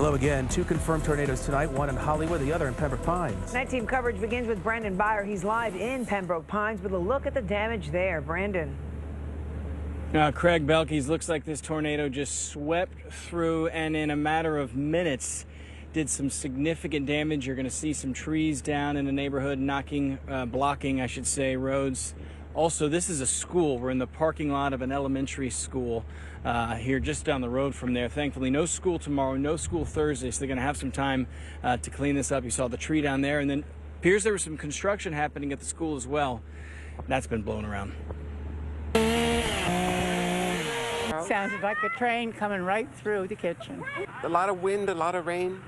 Hello again. 2 confirmed tornadoes tonight, one in Hollywood, the other in Pembroke Pines. Night team coverage begins with Brandon Byer. He's live in Pembroke Pines with a look at the damage there. Brandon. Craig Belkes, looks like this tornado just swept through and in a matter of minutes did some significant damage. You're going to see some trees down in the neighborhood blocking, I should say, roads. Also, this is a school. We're in the parking lot of an elementary school here just down the road from there. Thankfully, no school tomorrow, no school Thursday, so they're going to have some time to clean this up. You saw the tree down there, and then appears there was some construction happening at the school as well. That's been blown around. Sounded like a train coming right through the kitchen. A lot of wind, a lot of rain,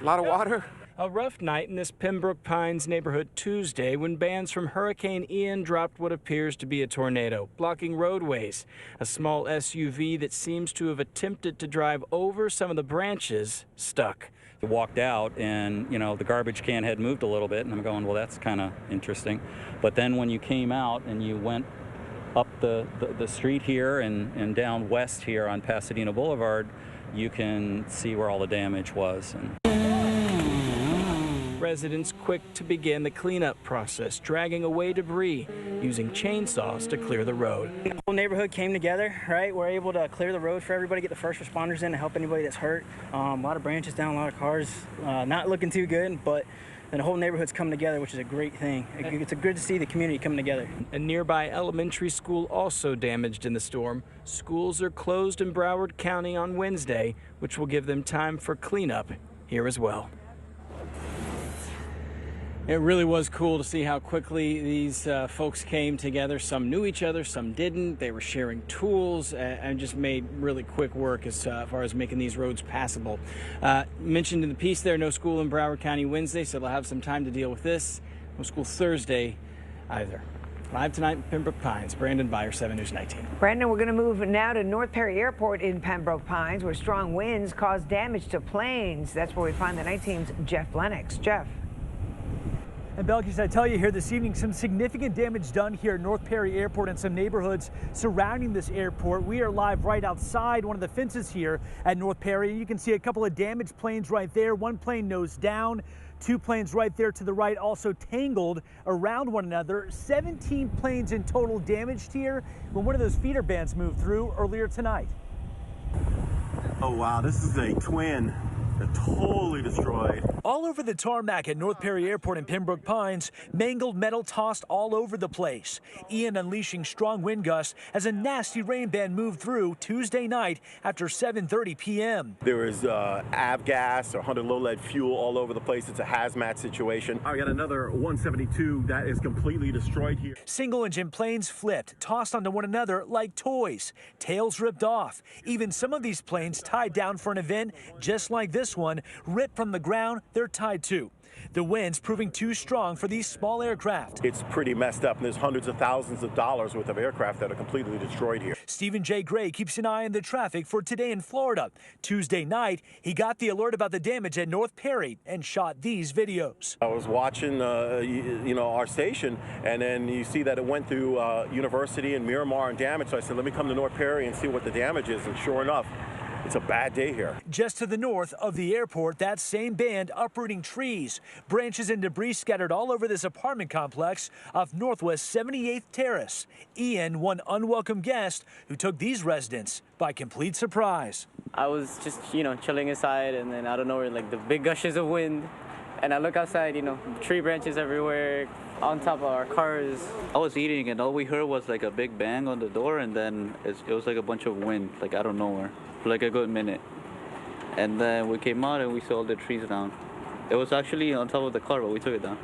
a lot of water. A rough night in this Pembroke Pines neighborhood Tuesday when bands from Hurricane Ian dropped what appears to be a tornado, blocking roadways. A small SUV that seems to have attempted to drive over some of the branches stuck. I walked out and, the garbage can had moved a little bit, and I'm going, well, that's kind of interesting. But then when you came out and you went up the street here and down west here on Pasadena Boulevard, you can see where all the damage was. Residents quick to begin the cleanup process, dragging away debris, using chainsaws to clear the road. The whole neighborhood came together, right? We're able to clear the road for everybody, get the first responders in to help anybody that's hurt. A lot of branches down, a lot of cars, not looking too good, but the whole neighborhood's coming together, which is a great thing. It's good to see the community coming together. A nearby elementary school also damaged in the storm. Schools are closed in Broward County on Wednesday, which will give them time for cleanup here as well. It really was cool to see how quickly these folks came together. Some knew each other, some didn't. They were sharing tools and just made really quick work as far as making these roads passable. Mentioned in the piece there, no school in Broward County Wednesday, so they'll have some time to deal with this. No school Thursday either. Live tonight in Pembroke Pines, Brandon Byer, 7 News 19. Brandon, we're going to move now to North Perry Airport in Pembroke Pines, where strong winds caused damage to planes. That's where we find the night team's Jeff Lennox. Jeff. And Belkis, I tell you here this evening, some significant damage done here at North Perry Airport and some neighborhoods surrounding this airport. We are live right outside one of the fences here at North Perry. You can see a couple of damaged planes right there. One plane nose down, 2 planes right there to the right, also tangled around one another. 17 planes in total damaged here when one of those feeder bands moved through earlier tonight. Oh wow, this is a twin. They're totally destroyed. All over the tarmac at North Perry Airport in Pembroke Pines, mangled metal tossed all over the place. Ian unleashing strong wind gusts as a nasty rain band moved through Tuesday night after 7:30 p.m. There was avgas or 100 low lead fuel all over the place. It's a hazmat situation. I got another 172 that is completely destroyed here. Single engine planes flipped, tossed onto one another like toys. Tails ripped off. Even some of these planes tied down for an event just like this one, ripped from the ground, they're tied to. The winds proving too strong for these small aircraft. It's pretty messed up, and there's hundreds of thousands of dollars worth of aircraft that are completely destroyed here. Stephen J. Gray keeps an eye on the traffic for today in Florida. Tuesday night, he got the alert about the damage at North Perry and shot these videos. I was watching, our station, and then you see that it went through University and Miramar and damage. So I said, let me come to North Perry and see what the damage is, and sure enough, it's a bad day here. Just to the north of the airport, that same band uprooting trees. Branches and debris scattered all over this apartment complex off Northwest 78th Terrace. Ian, one unwelcome guest who took these residents by complete surprise. I was just, chilling inside, and then out of nowhere, like the big gushes of wind. And I look outside, tree branches everywhere, on top of our cars. I was eating, and all we heard was like a big bang on the door, and then it was like a bunch of wind, like out of nowhere, for like a good minute. And then we came out and we saw the trees down. It was actually on top of the car, but we took it down.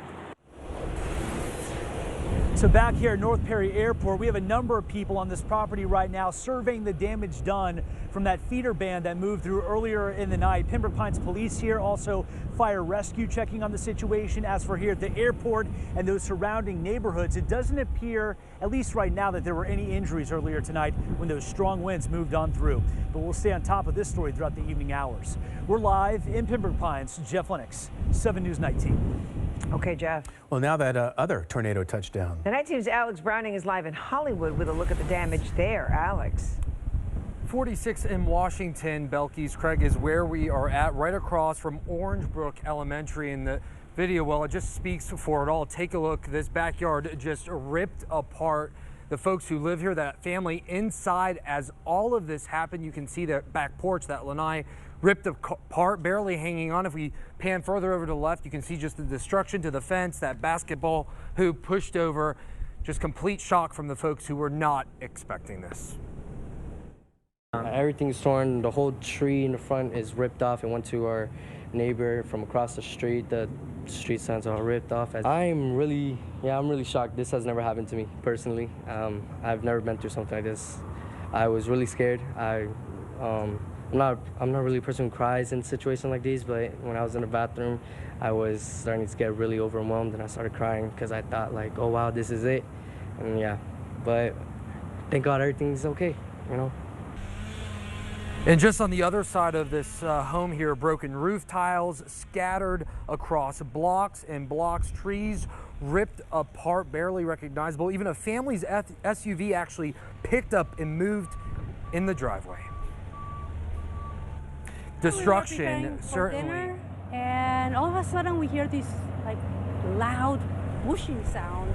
So back here at North Perry Airport, we have a number of people on this property right now surveying the damage done from that feeder band that moved through earlier in the night. Pembroke Pines police here, also fire rescue checking on the situation. As for here at the airport and those surrounding neighborhoods, it doesn't appear, at least right now, that there were any injuries earlier tonight when those strong winds moved on through. But we'll stay on top of this story throughout the evening hours. We're live in Pembroke Pines. Jeff Lennox, 7 News 19. Okay, Jeff. Well, now that other tornado touchdown. The night team's Alex Browning is live in Hollywood with a look at the damage there. Alex. 246 in Washington, Belkey's, Craig, is where we are at, right across from Orange Brook Elementary. In the video, well, it just speaks for it all. Take a look. This backyard just ripped apart. The folks who live here, that family inside as all of this happened, you can see the back porch, that lanai ripped apart, barely hanging on. If we pan further over to the left, you can see just the destruction to the fence, that basketball hoop pushed over. Just complete shock from the folks who were not expecting this. Everything's torn. The whole tree in the front is ripped off. It went to our neighbor from across the street. The street signs are all ripped off. I'm really shocked. This has never happened to me personally. I've never been through something like this. I was really scared. I'm not really a person who cries in situations like these, but when I was in the bathroom, I was starting to get really overwhelmed, and I started crying because I thought, like, oh wow, this is it. And yeah, but thank God everything's okay, you know. And just on the other side of this home here, broken roof tiles scattered across blocks and blocks, trees ripped apart, barely recognizable. Even a family's SUV actually picked up and moved in the driveway. Destruction, certainly. Dinner, and all of a sudden we hear this like loud whooshing sound,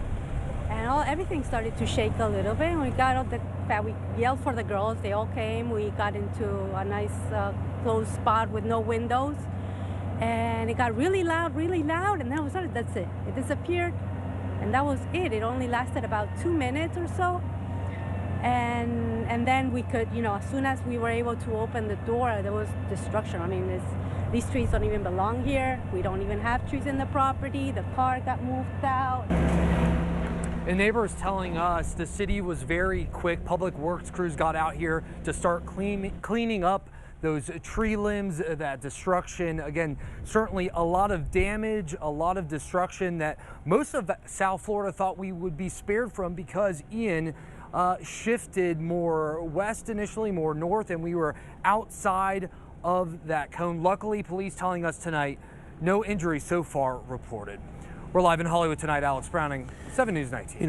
and everything started to shake a little bit. And we got out we yelled for the girls. They all came. We got into a nice closed spot with no windows, and it got really loud, and then all of a sudden, that's it. It disappeared, and that was it. It only lasted about 2 minutes or so. And then we could, you know, as soon as we were able to open the door, there was destruction. I mean, these trees don't even belong here. We don't even have trees in the property. The car got moved out. And neighbors telling us the city was very quick. Public Works crews got out here to start cleaning up those tree limbs, that destruction. Again, certainly a lot of damage, a lot of destruction that most of South Florida thought we would be spared from because Ian shifted more west initially, more north, and we were outside of that cone. Luckily, police telling us tonight, no injuries so far reported. We're live in Hollywood tonight. Alex Browning, 7 News 19.